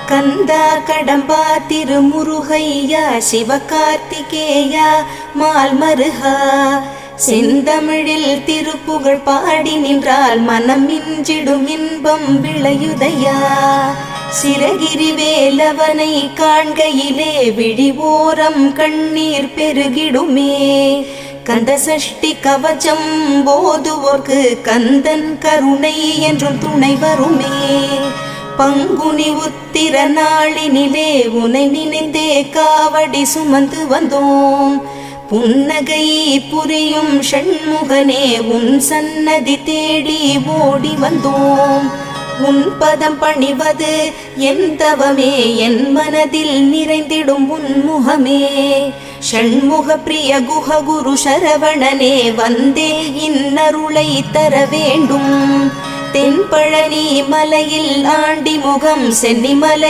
கந்தா கடம்பா திருமுருகையா சிவகார்த்திகேயா மால்மருகா செந்தமிழில் திருப்புகழ் பாடி நின்றால் மனம் மிஞ்சிடும் இன்பம் விளையுதையா. சிரகிரி வேலவனை காண்கையிலே விழிவோரம் கண்ணீர் பெருகிடுமே. கந்த சஷ்டி கவச்சம் போதுவோர்க்கு கந்தன் கருணை என்றும் துணை வருமே. பங்குனி உத்திர நாளினிலே உனை நினைந்தே காவடி சுமந்து வந்தோம். புன்னகை புரியும் ஷண்முகனே உன் சன்னதி தேடி ஓடி வந்தோம். உன் பதம் பணிவது என் தவமே, என் மனதில் நிறைந்திடும் உன் முகமே. ஷண்முக பிரிய குஹ குரு சரவணனே வந்தே இன்னருளை தர வேண்டும். தென்பழனி மலையில் ஆண்டி முகம் சென்னிமலை